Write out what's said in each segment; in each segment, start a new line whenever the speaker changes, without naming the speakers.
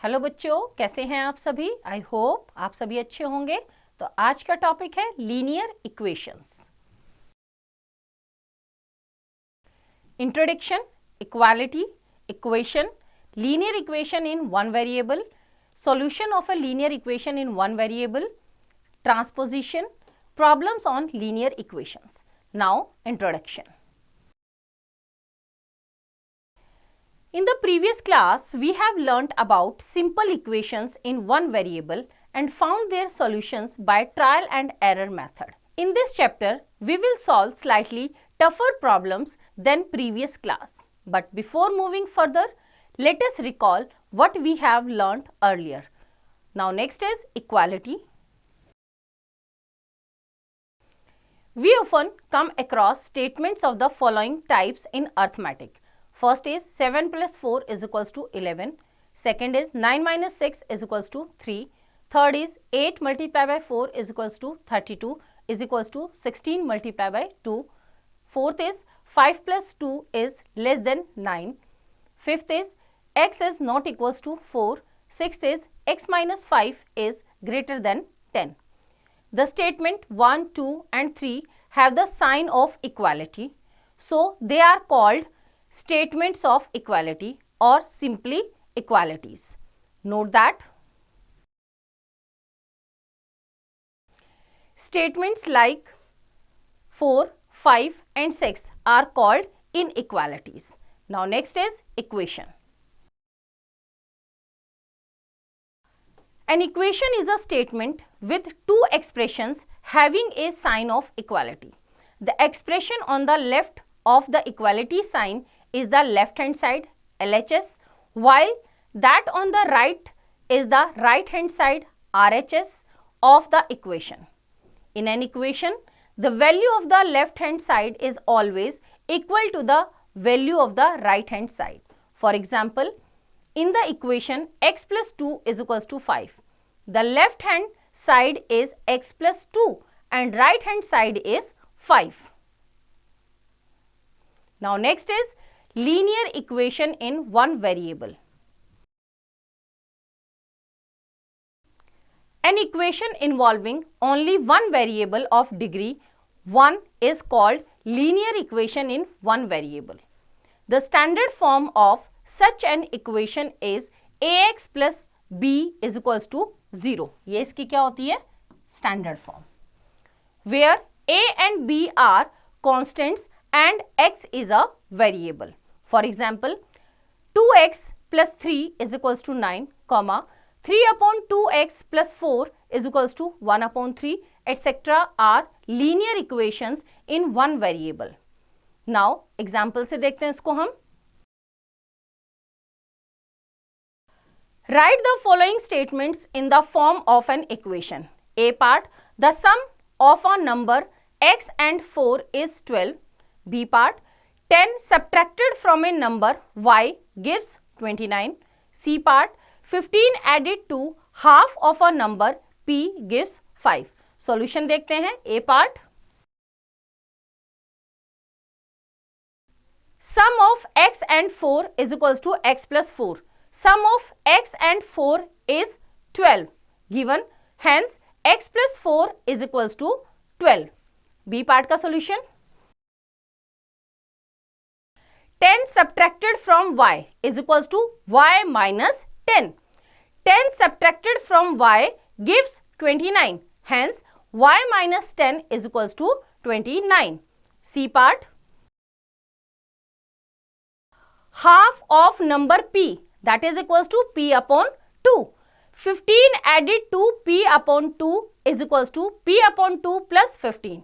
Hello बच्चों, कैसे हैं आप सभी। आई होप आप सभी अच्छे होंगे। तो आज का टॉपिक है linear equations. Introduction, equality, equation, linear equation in one variable, solution of a linear equation in one variable, transposition, problems on linear equations. Now introduction. In the previous class, we have learnt about simple equations in one variable and found their solutions by trial and error method. In this chapter, we will solve slightly tougher problems than previous class. But before moving further, let us recall what we have learnt earlier. Now next is equality. We often come across statements of the following types in arithmetic. First is 7 plus 4 is equals to 11. Second is 9 minus 6 is equals to 3. Third is 8 multiplied by 4 is equals to 32 is equals to 16 multiplied by 2. Fourth is 5 plus 2 is less than 9. Fifth is x is not equals to 4. Sixth is x minus 5 is greater than 10. The statement 1, 2 and 3 have the sign of equality. So they are called statements of equality or simply equalities. Note that statements like 4, 5 and 6 are called inequalities. Now next is equation. An equation is a statement with two expressions having a sign of equality. The expression on the left of the equality sign is the left hand side LHS, while that on the right is the right hand side RHS of the equation. In an equation, the value of the left hand side is always equal to the value of the right hand side. For example, in the equation x plus 2 is equals to 5. The left hand side is x plus 2 and right hand side is 5. Now next is linear equation in one variable. An equation involving only one variable of degree 1 is called linear equation in one variable. The standard form of such an equation is ax plus b is equals to 0. ये इसकी क्या होती है? Standard form. Where a and b are constants and x is a variable. For example, 2x plus 3 is equals to 9, 3 upon 2x plus 4 is equals to 1 upon 3, etc. are linear equations in one variable. Now, example से देखते हैं इसको हम. Write the following statements in the form of an equation. A part, the sum of a number x and 4 is 12. B part, 10 subtracted from a number y gives 29. C part, 15 added to half of a number p gives 5. Solution देखते हैं. A part, sum of x and 4 is equals to x plus 4. Sum of x and 4 is 12 given, hence x plus 4 is equals to 12. B part का solution, 10 subtracted from y is equals to y minus 10. 10 subtracted from y gives 29. Hence, y minus 10 is equals to 29. C part, half of number p, that is equals to p upon 2. 15 added to p upon 2 is equals to p upon 2 plus 15.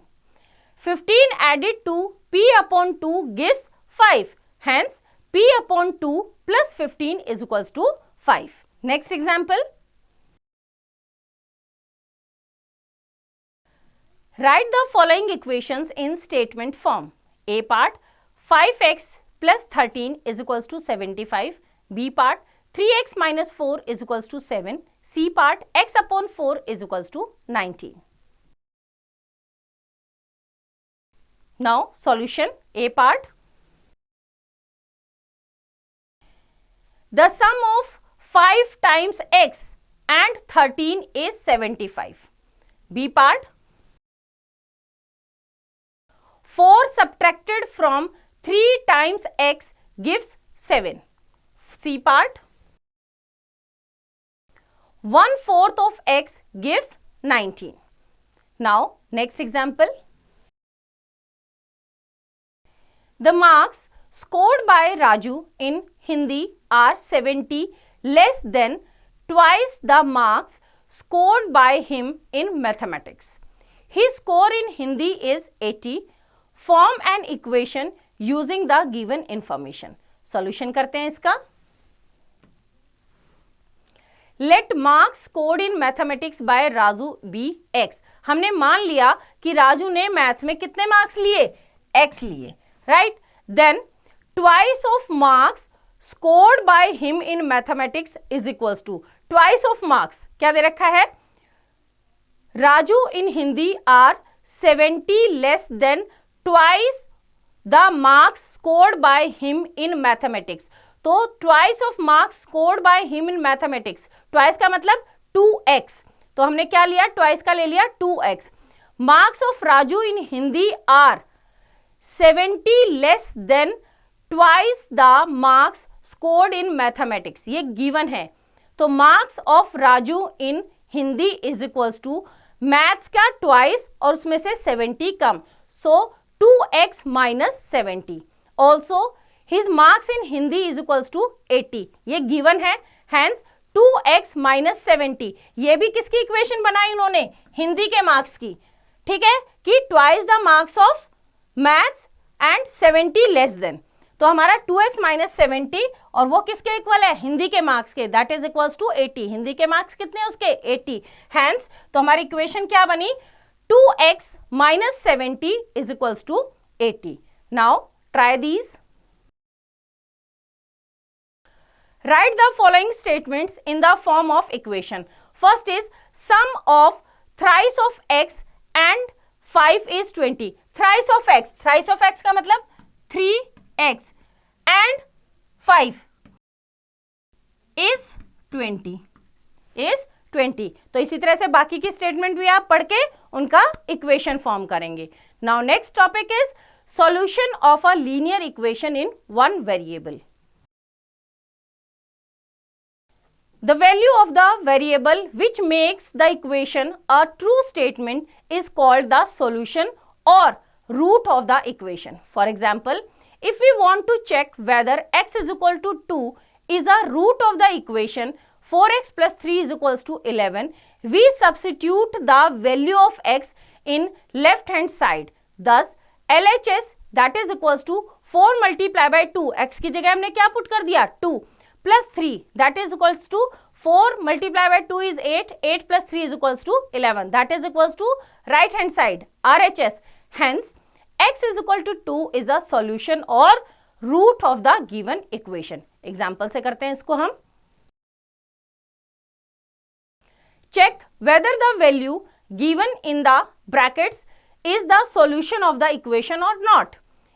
15 added to p upon 2 gives 5. Hence, p upon 2 plus 15 is equals to 5. Next example. Write the following equations in statement form. A part, 5x plus 13 is equals to 75. B part, 3x minus 4 is equals to 7. C part, x upon 4 is equals to 19. Now, solution. A part, the sum of 5 times x and 13 is 75. B part, 4 subtracted from 3 times x gives 7. C part, 1/4 of x gives 19. Now next example. The marks scored by Raju in Hindi are 70, less than twice the marks scored by him in mathematics. His score in Hindi is 80. Form an equation using the given information. Solution करते हैं इसका. Let marks scored in mathematics by Raju be x. हमने मान लिया कि राजू ने maths में कितने मार्क्स लिए? x लिए, right? Then twice of marks scored by him in mathematics is equals to twice of marks. क्या दे रखा है? Raju in Hindi are 70 less than twice the marks scored by him in mathematics. तो twice of marks scored by him in mathematics. Twice का मतलब 2x. तो हमने क्या लिया? Twice का ले लिया 2x. Marks of Raju in Hindi are 70 less than twice the marks scored in mathematics. ये given है. तो marks of Raju in Hindi is equals to maths का twice और उसमें से 70 कम. So 2x minus 70. Also his marks in Hindi is equals to 80. ये given है. Hence 2x minus 70. ये भी किसकी इक्वेशन बनाई उन्होंने? हिंदी के मार्क्स की. ठीक है कि twice the marks of maths and 70 less than. तो हमारा 2x minus 70 और वो किसके इक्वल है? हिंदी के मार्क्स के. That is equals to 80. Hindi के मार्क्स कितने उसके? 80. हैंस तो हमारी इक्वेशन क्या बनी? 2x minus 70 is equals to 80. Now try these. Write the following statements in the form of equation. First is sum of thrice of x and 5 is 20. Thrice of x. Thrice of x का मतलब 3x and 5 is 20. Is 20. तो इसी तरह से बाकी की statement भी आप पढ़ के उनका इक्वेशन फॉर्म करेंगे. Now next topic is solution of a linear equation in one variable. The value of the variable which makes the equation a true statement is called the solution or root of the equation. For example, if we want to check whether x is equal to 2 is the root of the equation 4x plus 3 is equals to 11, we substitute the value of x in left hand side. Thus, LHS that is equals to 4 multiplied by 2. x की जगह हमने क्या put कर दिया? 2 plus 3 that is equals to 4 multiplied by 2 is 8. 8 plus 3 is equals to 11. That is equals to right hand side RHS. Hence, x is equal to 2 is a solution or root of the given equation. Example से करते हैं इसको हम. Check whether the value given in the brackets is the solution of the equation or not.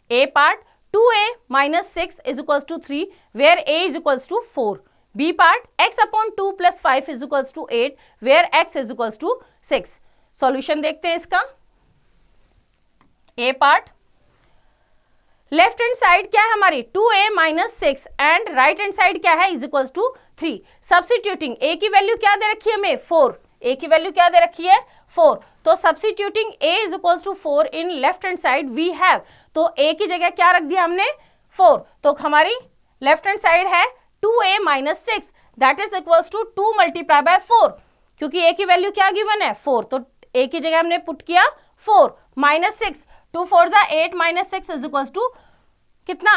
A part 2a minus 6 is equals to 3 where a is equals to 4. B part x upon 2 plus 5 is equals to 8 where x is equals to 6. Solution देखते हैं इसका. A part left hand side क्या है हमारी? 2a minus 6 and right hand side क्या है? Is equals to 3. Substituting a की value क्या दे रखी है हमें? 4. a की वैल्यू क्या दे रखी है? 4. तो substituting a is equals to 4 in left hand side we have. तो a की जगह क्या रख दिया हमने? 4. तो हमारी लेफ्ट हैंड साइड है 2a minus 6 that is equals to 2 multiply by 4 क्योंकि a की वैल्यू क्या गिवन है? 4. तो a की जगह हमने पुट किया 4 minus 6. 2 4 8 minus 6 is equals to कितना?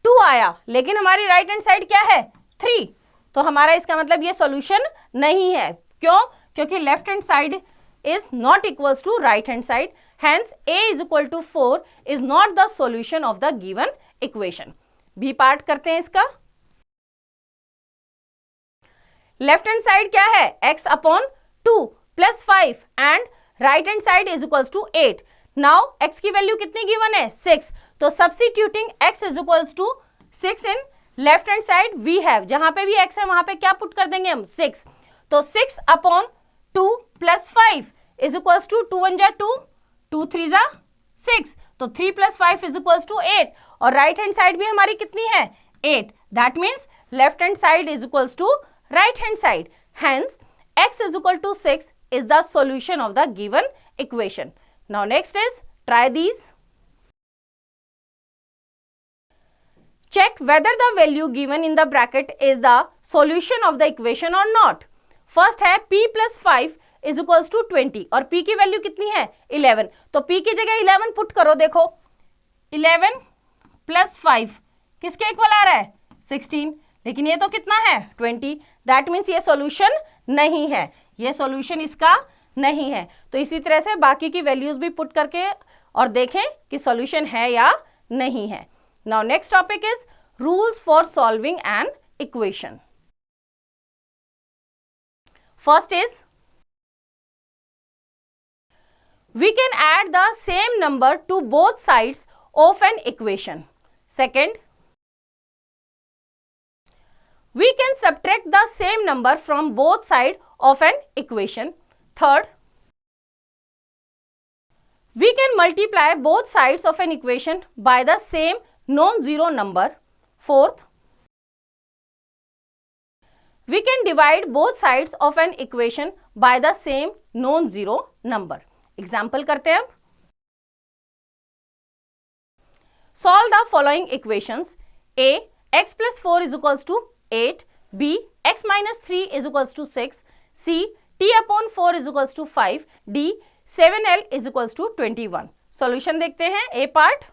2 आया. लेकिन हमारी राइट हैंड साइड क्या है? 3. तो हमारा इसका मतलब ये सॉल्यूशन नहीं है. क्यों? क्योंकि left hand side is not equals to right hand side. Hence, a is equal to 4 is not the solution of the given equation. B part करते हैं इसका. लेफ्ट हैंड साइड क्या है? x upon 2 plus 5 and right hand side is equals to 8. Now, x की value कितनी given है? 6. तो substituting x is equals to 6 in left hand side we have, जहां पे भी x है वहां पे क्या पुट कर देंगे हम 6, तो 6 upon 2 plus 5 is equals to 2 1 जा 2, 2 3 जा 6, तो 3 प्लस 5 इज इक्वल्स टू 8, और राइट हैंड साइड भी हमारी कितनी है 8, that means left hand side is equals to right hand side, hence x is equal to 6 is the solution of the given equation. Now next is try these. Check whether the value given in the bracket is the solution of the equation or not. First है p plus 5 is equals to 20 और p की value कितनी है 11, तो p की जगह 11 put करो, देखो 11 प्लस 5 किसके इक्वल आ रहा है 16, लेकिन ये तो कितना है 20, दैट मीन्स ये सॉल्यूशन नहीं है, ये सॉल्यूशन इसका नहीं है। तो इसी तरह से बाकी की वैल्यूज भी पुट करके और देखें कि सॉल्यूशन है या नहीं है। Now next topic is rules for solving an equation. First is we can add the same number to both sides of an equation. Second, we can subtract the same number from both sides of an equation. Third, we can multiply both sides of an equation by the same non-zero number. Fourth, we can divide both sides of an equation by the same non-zero number. Example करते हैं। Solve the following equations, a x plus 4 is equals to 8, b x minus 3 is equals to 6, c t upon 4 is equals to 5, d 7l is equals to 21। Solution देखते हैं। a part,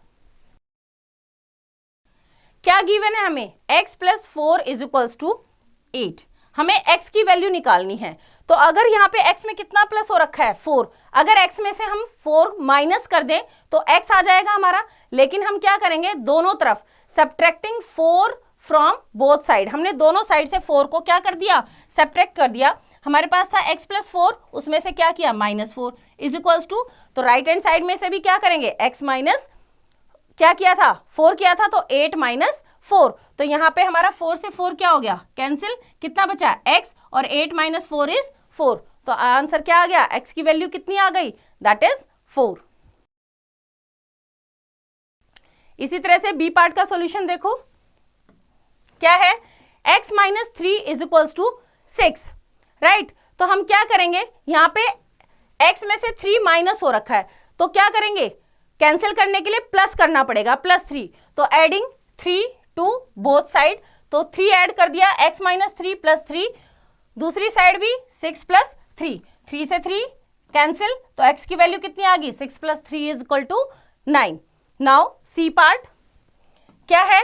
क्या given है हमें x plus 4 is equals to 8, हमें x की value निकालनी है। तो अगर यहाँ पे x में कितना प्लस हो रखा है 4, अगर x में से हम 4 माइनस कर दें तो x आ जाएगा हमारा, लेकिन हम क्या करेंगे दोनों तरफ सब्ट्रैक्टिंग 4 फ्रॉम बोथ साइड, हमने दोनों साइड से 4 को क्या कर दिया सब्ट्रैक्ट कर दिया। हमारे पास था x प्लस 4, उसमें से क्या किया -4 इज इक्वल्स टू, तो राइट हैंड साइड में से भी क्या करेंगे x माइनस क्या किया था 4 किया था, तो 8 माइनस 4, तो यहाँ पे हमारा 4 से 4 क्या हो गया कैंसिल, कितना बचा x और 8 माइनस 4 इज 4, तो आंसर क्या आ गया x की वैल्यू कितनी आ गई दैट इज 4। इसी तरह से b पार्ट का सॉल्यूशन देखो क्या है, x minus 3 is equals to 6, right. तो हम क्या करेंगे, यहाँ पे x में से 3 माइनस हो रखा है, तो क्या करेंगे कैंसिल करने के लिए प्लस करना पड़ेगा +3, तो एडिंग 3 टू बोथ साइड, तो 3 ऐड कर दिया x माइनस 3 प्लस 3, दूसरी साइड भी 6 प्लस 3, 3 से 3 कैंसिल, तो x की वैल्यू कितनी आ गई 6 plus 3 is equal to 9। Now C part क्या है,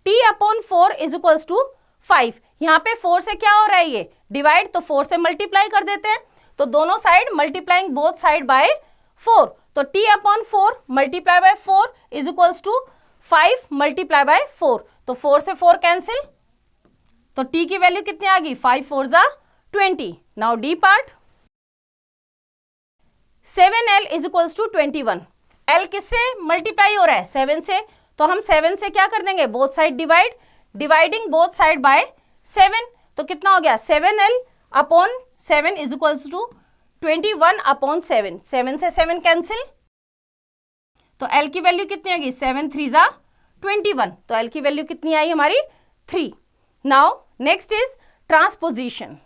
t upon 4 is equals to 5, यहाँ पे 4 से क्या हो रहा है ये डिवाइड, तो 4 से मल्टीप्लाई कर देते हैं, तो दोनों side multiplying both side by 4, तो t upon 4 multiply by 4 is equals to 5 multiply by 4, तो 4 से 4 कैंसिल, तो t की वैल्यू कितनी आ गई 5 4 जा 20। Now d part, 7l is equals to 21, l किससे मल्टीप्लाई हो रहा है 7 से, तो हम 7 से क्या कर देंगे both side divide, dividing both side by 7, तो कितना हो गया 7l upon 7 is equals to 21 upon 7, 7 से 7 कैंसिल, तो l की वैल्यू कितनी होगी 7 3 जा 21, तो l की वैल्यू कितनी आई हमारी 3। Now next is transposition.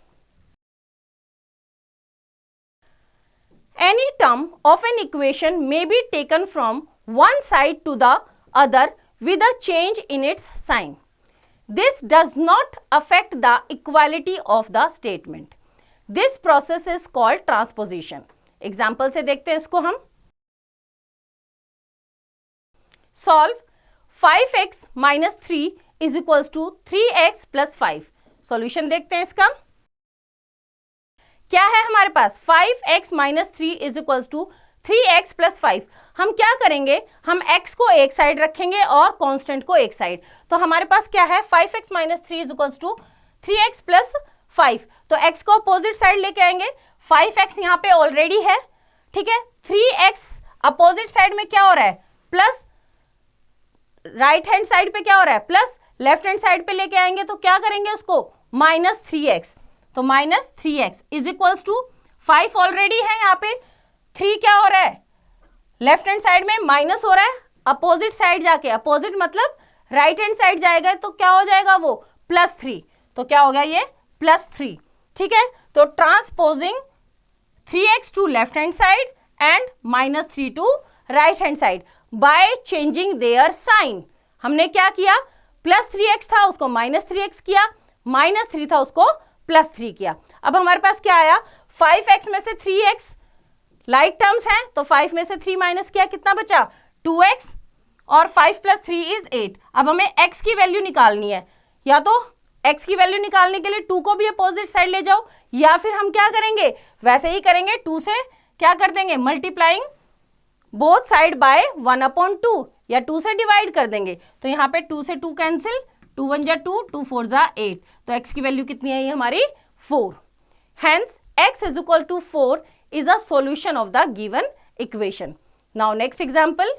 Any term of an equation may be taken from one side to the other with a change in its sign. This does not affect the equality of the statement. This process is called transposition. Example से देखते हैं इसको हम। Solve 5x minus 3 is equals to 3x plus 5. Solution देखते हैं इसका। क्या है हमारे पास 5x minus 3 is equals to 3x plus 5, हम क्या करेंगे हम x को एक साइड रखेंगे और कांस्टेंट को एक साइड, तो हमारे पास क्या है 5x minus 3 is equals to 3x plus 5, तो x को अपोजिट साइड लेके आएंगे, 5x यहाँ पे ऑलरेडी है, ठीक है, 3x अपोजिट साइड में क्या हो रहा है प्लस, राइट हैंड साइड पे क्या हो रहा है प्लस, लेफ्ट हैंड साइड पे लेके आएंगे तो क्या करेंगे उसको, -3x, तो -3x is equals to 5 already है यहाँ पे, 3 क्या हो रहा है, लेफ्ट हैंड साइड में माइनस हो रहा है, अपोजिट साइड जाके, अपोजिट मतलब राइट हैंड साइड जाएगा तो क्या हो जाएगा वो, +3, तो क्या हो गया ये +3, ठीक है। तो transposing 3x to left hand side and -3 to right hand side by changing their sign. हमने क्या किया, +3x था उसको -3x किया, -3 था उसको +3 किया। अब हमारे पास क्या आया, 5x में से 3x लाइक टर्म्स हैं तो 5 में से 3 माइनस किया, कितना बचा 2x, और 5 + 3 = 8। अब हमें x की वैल्यू निकालनी है, या तो x की वैल्यू निकालने के लिए 2 को भी अपोजिट साइड ले जाओ, या फिर हम क्या करेंगे, वैसे ही करेंगे, 2 से क्या कर देंगे, मल्टीप्लाइंग बोथ साइड बाय 1/2, या 2 से डिवाइड कर देंगे। तो यहाँ पे 2 से 2 कैंसिल, 2 × 1 = 2, 2 × 4 = 8, तो x की वैल्यू कितनी आई हमारी 4। Hence x = 4 is a solution of the given equation. Now next example.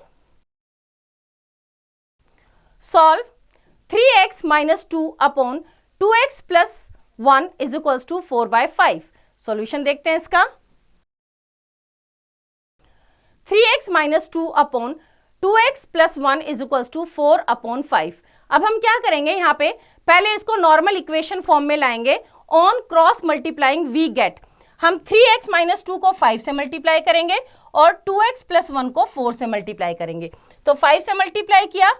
Solve 3x - 2 upon 2x + 1 is equals to 4/5. Solution देखते हैं इसका। 3x - 2 upon 2x + 1 is equals to 4/5. अब हम क्या करेंगे, यहाँ पे पहले इसको नॉर्मल इक्वेशन फॉर्म में लाएंगे। On cross multiplying we get, हम 3x - 2 को 5 से मल्टीप्लाई करेंगे और 2x + 1 को 4 से मल्टीप्लाई करेंगे। तो 5 से मल्टीप्लाई किया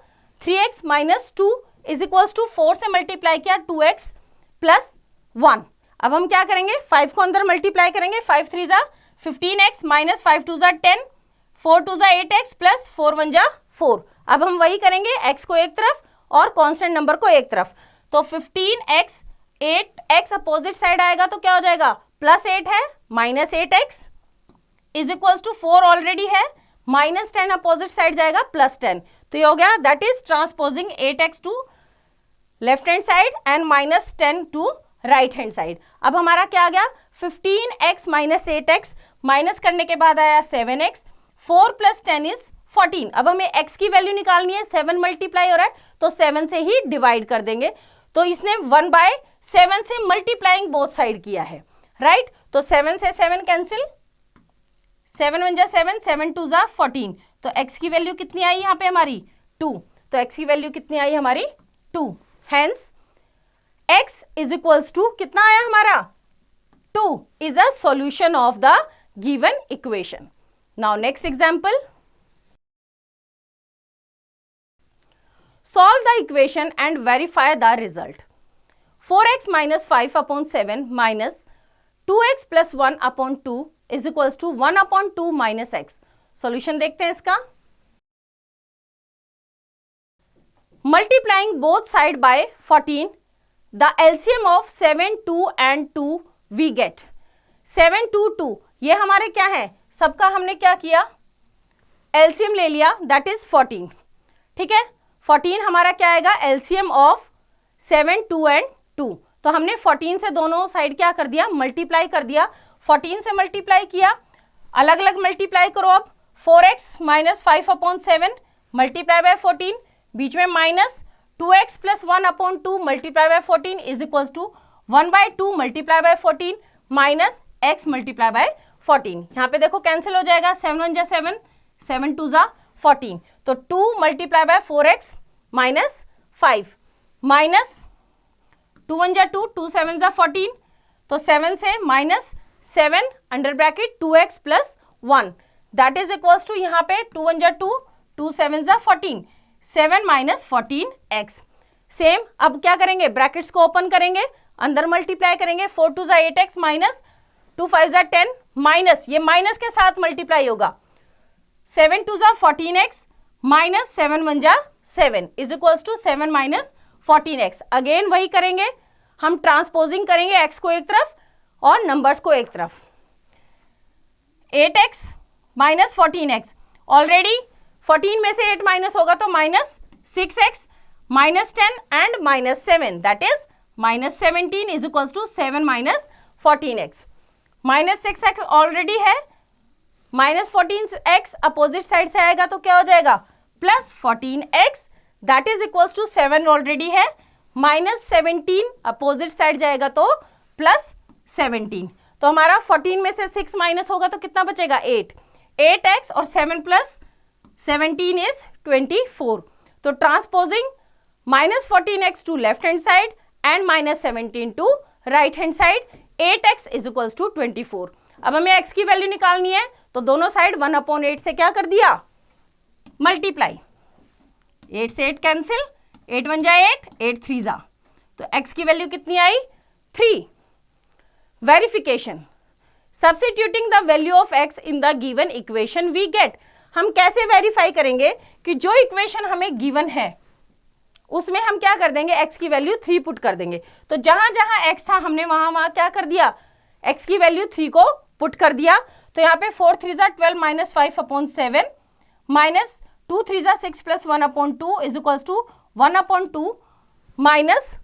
3x - 2 इज इक्वल्स टू 4 से मल्टीप्लाई किया 2x + 1। अब हम क्या करेंगे, 5 को अंदर मल्टीप्लाई करेंगे, 5 × 3 = 15x, -5 × 2 = 10, 4 × 2 = 8x, + 4 × 1 = 4। अब हम वही करेंगे, x को एक तरफ और कांस्टेंट नंबर को एक तरफ, तो 15x, 8x अपोजिट साइड आएगा तो क्या हो जाएगा, +8 है, -8x is equals to 4 already है, -10 अपोजिट साइड जाएगा +10, तो ये हो गया, that is transposing 8x to left hand side and -10 to right hand side. अब हमारा क्या आ गया, 15x - 8x माइनस करने के बाद आया 7x, 4 + 10 = 14। अब हमें x की वैल्यू निकालनी है, 7 मल्टीप्लाई हो रहा है तो 7 से ही डिवाइड कर देंगे, तो इसने 1/7 से मल्टीप्लाइंग बोथ साइड किया है, राइट। तो 7 से 7 कैंसिल, 7 × 1 = 7, 7 × 2 = 14, तो x की वैल्यू कितनी आई यहाँ पे हमारी 2, तो x की वैल्यू कितनी आई हमारी 2। Hence x is equals to कितना आया हमारा 2 is the solution of the given equation. Now next example, solve the equation and verify the result. 4x - 5/7 minus 2x + 1/2 is equals to 1/2 minus x. Solution देखते हैं इसका। Multiplying both side by 14, the LCM of 7, 2 and 2 we get 7, 2, 2, ये हमारे क्या है, सबका हमने क्या किया, LCM ले लिया, that is 14, ठीक है। 14 हमारा क्या आएगा, LCM ऑफ 7, 2 and 2, तो हमने 14 से दोनों साइड क्या कर दिया, मल्टीप्लाई कर दिया। 14 से मल्टीप्लाई किया, अलग अलग मल्टीप्लाई करो। अब 4x - 5/7 मल्टीप्लाई बाय 14, बीच में minus 2x + 1/2 multiply by 14 is equals to 1/2 multiply by 14 minus x multiply by 14। यहाँ पे देखो कैंसिल हो जाएगा, 7 × 1 = 7, 7 × 2 = 14, तो 2 multiply bye 4x minus 5 minus 2 × 1 = 2, 2 × 7 = 14, तो 7 से minus 7 under bracket 2x + 1 that is equals to, यहाँ पे 2 × 1 = 2, 2 × 7 = 14, 7 - 14x। सेम अब क्या करेंगे, ब्रैकेट्स को ओपन करेंगे, अंदर मल्टीप्लाई करेंगे, 4 × 2 = 8x माइनस 2 × 5 = 10 माइनस, ये माइनस के साथ मल्टीप्लाई होगा, 7 × 2 = 14x minus 7 × 1 = 7 is equals to 7 - 14x। Again वही करेंगे, हम ट्रांसपोजिंग करेंगे x को एक तरफ और नंबर्स को एक तरफ। 8x - 14x, ऑलरेडी 14 में से 8 माइनस होगा तो -6x -10 and -7 that is -17 is equals to 7 - 14x। -6x already है, -14x अपोजिट साइड से आएगा तो क्या हो जाएगा, +14x that is equals to 7 already है, -17 अपोजिट साइड जाएगा तो +17, तो हमारा 14 में से 6 माइनस होगा तो कितना बचेगा 8, 8x और 7 + 17 इज 24, तो transposing -14x to left hand side and -17 to right hand side, 8x is equals to 24। अब हमें x की वैल्यू निकालनी है तो दोनों साइड 1/8 से क्या कर दिया, मल्टीप्लाई, 8 से 8 कैंसिल, 8 1 जा 8, 8 3 जा, तो x की वैल्यू कितनी आई 3। Verification, substituting the value of x in the given equation we get, हम कैसे वेरीफाई करेंगे कि जो इक्वेशन हमें गिवन है उसमें हम क्या कर देंगे, x की वैल्यू 3 पुट कर देंगे, तो जहां जहां x था हमने वहां क्या कर दिया, x की वैल्यू 3 को पुट कर दिया, तो यहाँ पे 4 3 जा 12 -5/7 -2 3 जा 6 + 1/2 इज इक्वल्स टू 1/2 माइनस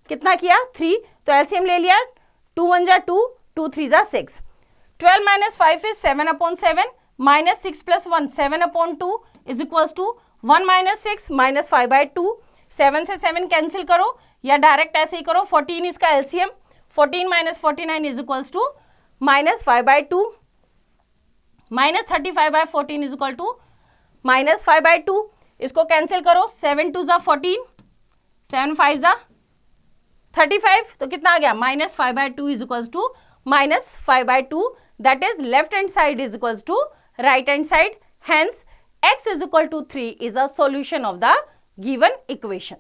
कितना किया 3, तो एलसीएम ले लिया, 2 1 जा 2, 2 3 जा 6, 12 - 5 इज 7/7 -6 + 1 7/2 इज इक्वल्स टू 1 - 6 -5/2, 7 से 7 कैंसिल करो या डायरेक्ट ऐसे ही करो, 14 इसका LCM, 14 - 49 is equals to -5/2, -35/14 is equal to -5/2, इसको कैंसिल करो, 7 2 जा 14, 7 5 जा 35, तो कितना आ गया -5/2 is equals to -5/2, that is left hand side is equals to right hand side, hence x is equal to 3 is a solution of the given equation.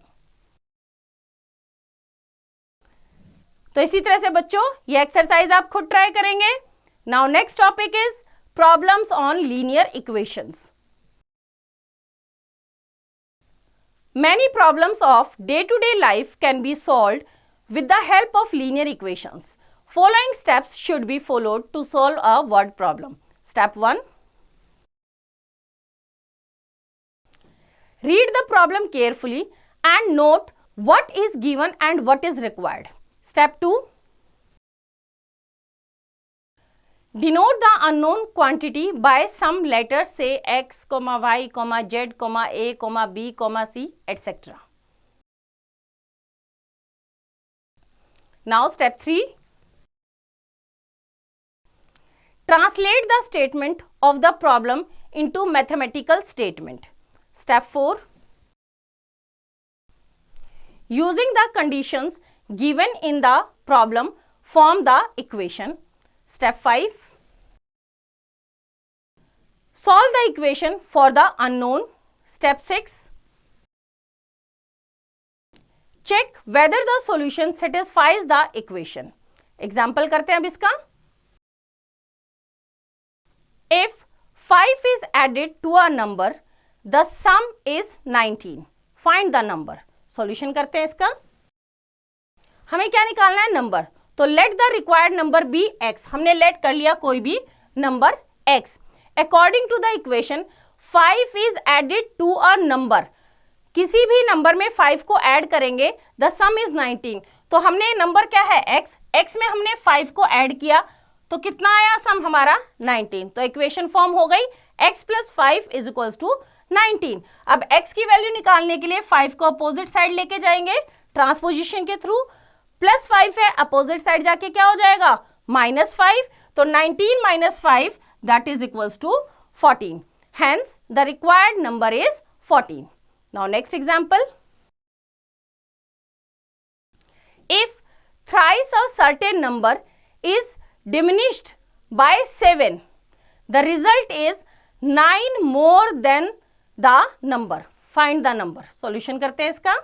तो इसी तरह से बच्चों ये एक्सरसाइज आप खुद ट्राई करेंगे। Now next topic is problems on linear equations. Many problems of day-to-day life can be solved with the help of linear equations. Following steps should be followed to solve a word problem. Step 1. Read the problem carefully and note what is given and what is required. Step 2. Denote the unknown quantity by some letters, say x, y, z, a, b, c, etc. Now step 3. Translate the statement of the problem into mathematical statement. Step 4. Using the conditions given in the problem, form the equation. Step 5. Solve the equation for the unknown. Step 6. Check whether the solution satisfies the equation. Example करते हैं अब इसका. If 5 is added to a number, the sum is 19. Find the number. Solution करते हैं इसका. हमें क्या निकालना है, नंबर, तो let the required number be x, हमने लेट कर लिया कोई भी number x. According to the equation 5 is added to a number, किसी भी नंबर में 5 को ऐड करेंगे, द सम इज 19, तो हमने नंबर क्या है x में हमने 5 को ऐड किया तो कितना आया सम हमारा 19, तो इक्वेशन फॉर्म हो गई x + 5 इज इक्वल्स टू 19। अब x की वैल्यू निकालने के लिए 5 को अपोजिट साइड लेके जाएंगे ट्रांसपोजिशन के थ्रू, +5 है, अपोजिट साइड जाके क्या हो जाएगा -5, तो 19 - 5 that is equals to 14. Hence, the required number is 14. Now, next example. If thrice a certain number is diminished by 7, the result is 9 more than the number. Find the number. Solution करते हैं इसका.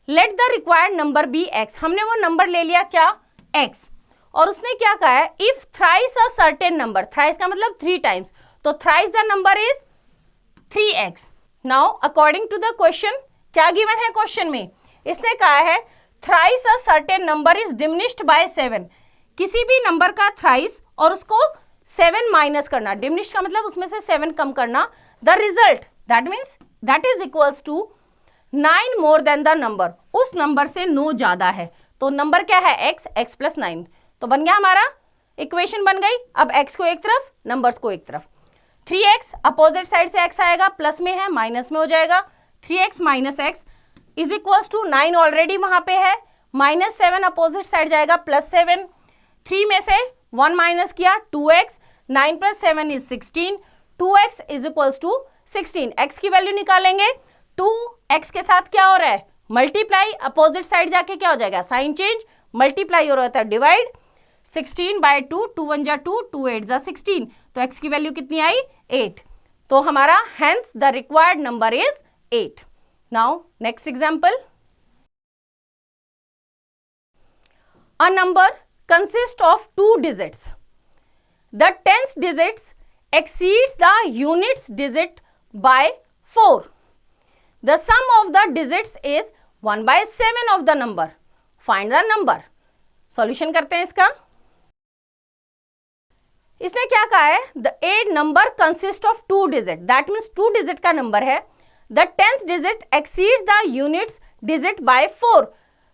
Let the required number be x. हमने वो number ले लिया क्या x, और उसने क्या कहा है, if thrice a certain number, thrice का मतलब 3 टाइम्स, तो thrice the number is 3x. Now according to the question क्या गिवन है क्वेश्चन में, इसने कहा है thrice a certain number is diminished by 7, किसी भी नंबर का थ्राइस और उसको 7 माइनस करना, डिमिनिश्ड का मतलब उसमें से 7 कम करना, the result that means that is equals to 9 more than the number, उस नंबर से 9 ज्यादा है, तो नंबर क्या है x + 9, तो बन गया हमारा इक्वेशन बन गई। अब x को एक तरफ, नंबर्स को एक तरफ, 3x अपोजिट साइड से x आएगा, प्लस में है माइनस में हो जाएगा, 3x minus x is equals to 9 already वहां पे है, -7 अपोजिट साइड जाएगा +7, 3 में से 1 माइनस किया 2x, 9 + 7 is 16, 2x is equals to 16, x की वैल्यू निकालेंगे, 2x के साथ क्या हो रहा है मल्टीप्लाई, अपोजिट साइड जाके क्या हो जाएगा साइन चेंज, मल्टीप्लाई हो रहा है डिवाइड, 16/2, 2 1 जा 2, 2 8 जा 16, तो x की वैल्यू कितनी आई 8, तो हमारा hence the required number is 8. Now next example, a number consists of 2 digits. The tens digits exceeds the units digit by 4. The sum of the digits is 1/7 of the number. Find the number. Solution करते हैं इसका. इसने क्या कहा है, a number consists of 2 digit. That means 2 digit का number है. The tens digit exceeds the units digit by 4.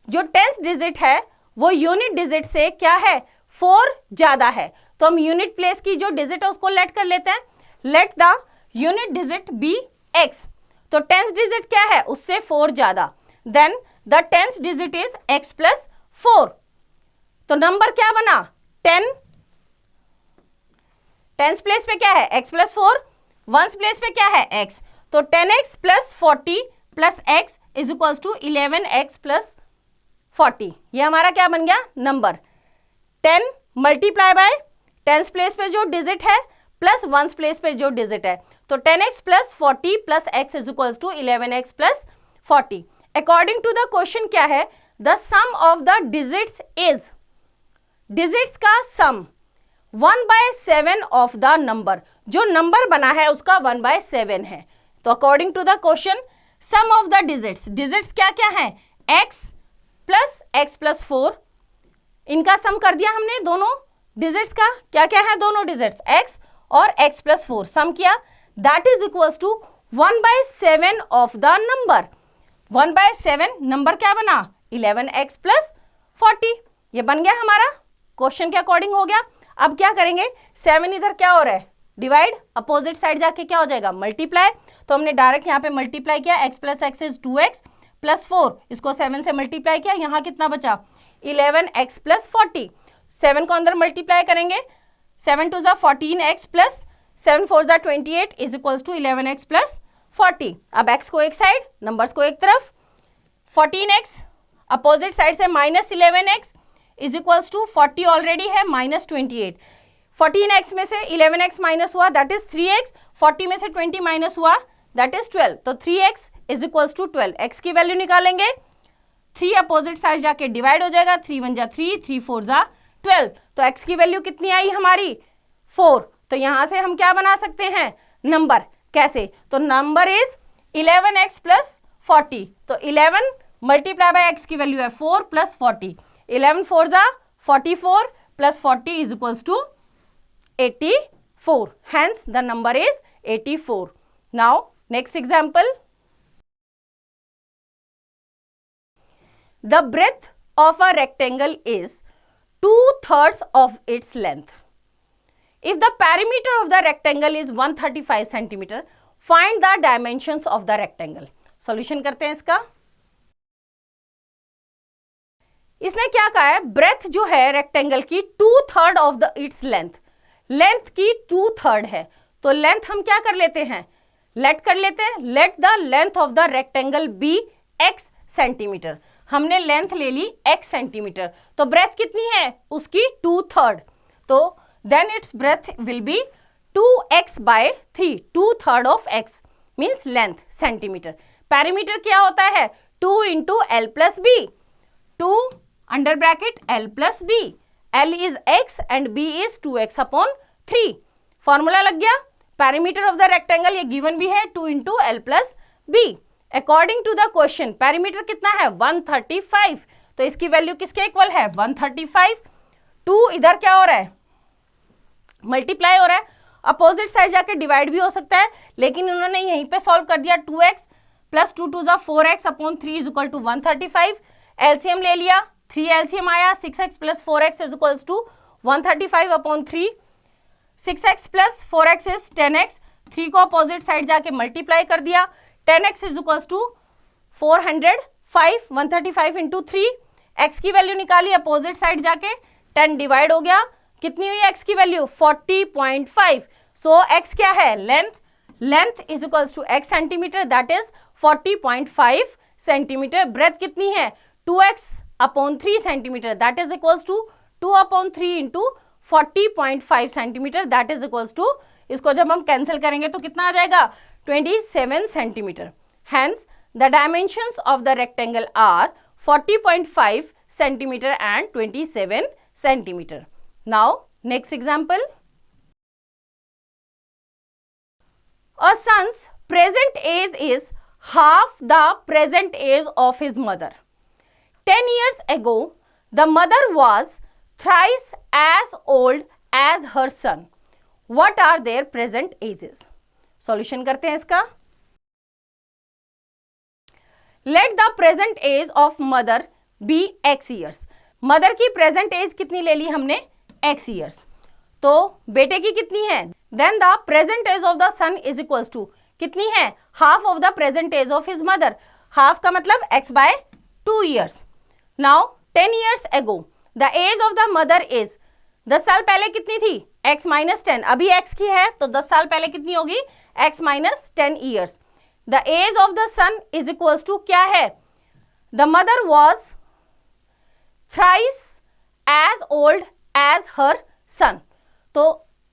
जो tens digit है वो यूनिट डिजिट से क्या है 4 ज्यादा है, तो हम यूनिट प्लेस की जो डिजिट है उसको लेट कर लेते हैं, let the unit digit be x, तो टेंस डिजिट क्या है उससे 4 ज्यादा, then the tens digit is x + 4, तो नंबर क्या बना 10, टेंस प्लेस पे क्या है x + 4, वंस प्लेस पे क्या है x, तो 10x + 40 + x is equals to 11x + 40, ये हमारा क्या बन गया number, 10 multiply by tens place पे जो डिजिट है प्लस वंस प्लेस पे जो डिजिट है, तो 10x + 40 + x is equals to 11x + 40. According to the question क्या है, the sum of the digits is, digits का सम 1/7 ऑफ द नंबर, जो नंबर बना है उसका 1/7 है, तो according to the question sum of the digits, digits क्या क्या है x + x + 4, इनका सम कर दिया हमने, दोनों डिजिट्स का क्या क्या है दोनों डिजिट्स x और x + 4 सम किया, that is equals to 1/7 of the number, 1/7 number क्या बना 11x + 40, ये बन गया हमारा क्वेश्चन के अकॉर्डिंग हो गया. अब क्या करेंगे, 7 इधर क्या हो रहा है डिवाइड, अपोजिट साइड जाके क्या हो जाएगा मल्टीप्लाई, तो हमने डायरेक्ट यहाँ पे मल्टीप्लाई किया, x + x इज 2x + 4, इसको 7 से मल्टीप्लाई किया, यहाँ कितना बचा 11x + 40, 7 को अंदर मल्टीप्लाई करेंगे, 7 2 = 14x + 7 4 = 28 is equals to 11x + 40. अब x को एक साइड, नंबर्स को एक तरफ, 14x अपोजिट साइड से -11x is equals to 40 already है -28, 14x में से 11x माइनस हुआ दैट इज 3x, 40 में से 20 माइनस हुआ दैट इज 12, तो 3x is equals to 12, x की वैल्यू निकालेंगे, 3 अपोजिट साइड जाके डिवाइड हो जाएगा, 3 1 जा 3, 3 4 जा 12, तो x की वैल्यू कितनी आई हमारी 4, तो यहां से हम क्या बना सकते हैं नंबर, कैसे, तो नंबर इज 11x + 40, तो 11 मल्टीप्लाई बाय x की वैल्यू है 4 + 40, 11 4 जा 44 + 40 is equals to 84, hence the number is 84. Now next example, the breadth of a rectangle is 2/3 of its length. If the perimeter of the rectangle is 135 centimeter, find the dimensions of the rectangle. Solution करते हैं इसका. इसने क्या कहा है, breath जो है rectangle की 2/3 of the its length, length की 2/3 है, तो लेंथ हम क्या कर लेते हैं लेट कर लेते हैं, let the length of the rectangle be x centimetre, हमने लेंथ ले ली x सेंटीमीटर, तो ब्रेथ कितनी है उसकी 2/3, तो then its breadth will be 2x/3, 2/3 of x means length centimetre. Perimeter क्या होता है 2 × l + b, 2 under bracket l + b, l is x and b is 2x/3, formula लग गया. पैरीमीटर ऑफ द रेक्टेंगल ये गिवन भी है 2 × l + b. According to the question perimeter कितना है 135, तो इसकी वैल्यू किसके इक्वल है 135. 2 इधर क्या हो रहा है मल्टीप्लाई हो रहा है, अपोजिट साइड जाके डिवाइड भी हो सकता है, लेकिन उन्होंने यहीं पे सॉल्व कर दिया 2x + 2 2 = 4x/3 is equal to 135. LCM ले लिया, 3 एलसीएम आया, 6x + 4x is equals to 135/3. 6x plus 4x is 10x, 3 को अपोजिट साइड जाके मल्टीप्लाई कर दिया, 10x is equals to 405, 135 into 3, x की वैल्यू निकाली अपोजिट साइड जाके, 10 डिवाइड हो गया, कितनी हुई x की वैल्यू 40.5. सो x क्या है, length is equals to x centimetre, that is 40.5 centimetre. Breadth कितनी है 2x upon 3 centimetre, that is equals to 2 upon 3 into 40.5 centimetre, that is equals to, इसको जब हम कैंसिल करेंगे तो कितना आ जाएगा 27 centimetre. Hence, the dimensions of the rectangle are 40.5 centimeter and 27 centimeter. Now, next example. A son's present age is half the present age of his mother. 10 years ago, the mother was thrice as old as her son. What are their present ages? Solution करते हैं इसका. Let the present age of mother be x years. Mother की present as कितनी ले ली हमने x years. तो बेटे की कितनी है, then the present age of the son is equals to कितनी है, half of the present age of his mother. Half का मतलब x by 2 years. Now 10 years ago the age of the mother is, 10 साल पहले कितनी थी x minus 10, अभी x की है तो 10 साल पहले कितनी होगी x minus 10 years. The age of the son is equals to क्या है, the mother was thrice as old as her son. तो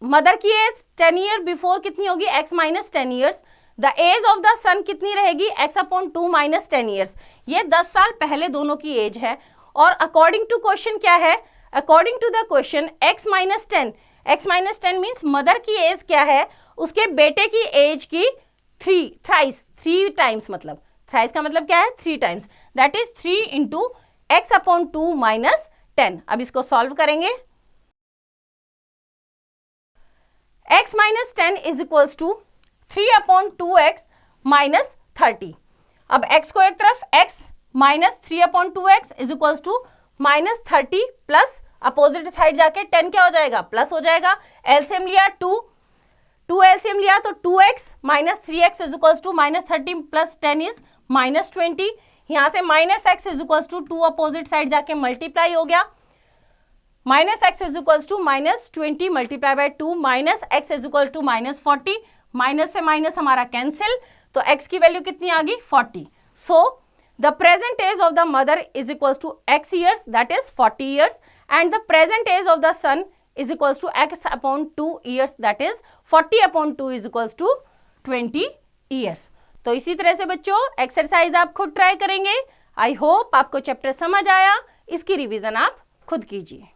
मदर की एज 10 ईयर बिफोर कितनी होगी x minus 10 years. The age of the son कितनी रहेगी x upon 2 minus 10 years. ये 10 साल पहले दोनों की एज है. और अकॉर्डिंग टू क्वेश्चन क्या है, according to the question x minus 10 means mother की एज क्या है, उसके बेटे की एज की थ्री टाइम्स, मतलब थ्राइस का मतलब क्या है 3 times, that is 3 into x upon 2 minus 10. अब इसको सॉल्व करेंगे. x minus 10 is equals to 3 upon 2x minus 30. अब x को एक तरफ, x minus 3 upon 2x is equals to minus 30 plus opposite side जाके 10 क्या हो जाएगा, प्लस हो जाएगा. एलसीएम लिया 2 एलसीएम लिया तो 2x minus 3x is equals to minus 30 plus 10 is minus 20. यहाँ से minus x is equals to 2 opposite side जाके मल्टीप्लाई हो गया. Minus x is equals to minus 20 multiply by 2, minus x is equal to minus 40. Minus से minus हमारा cancel, तो x की value कितनी आ गई 40. So the present age of the mother is equals to x years, that is 40 years, and the present age of the son is equals to x upon 2 years, that is 40 upon 2 is equals to 20 years. तो इसी तरह से बच्चों exercise आप खुद try करेंगे. I hope आपको chapter समझ आया. इसकी रिवीजन आप खुद कीजिए.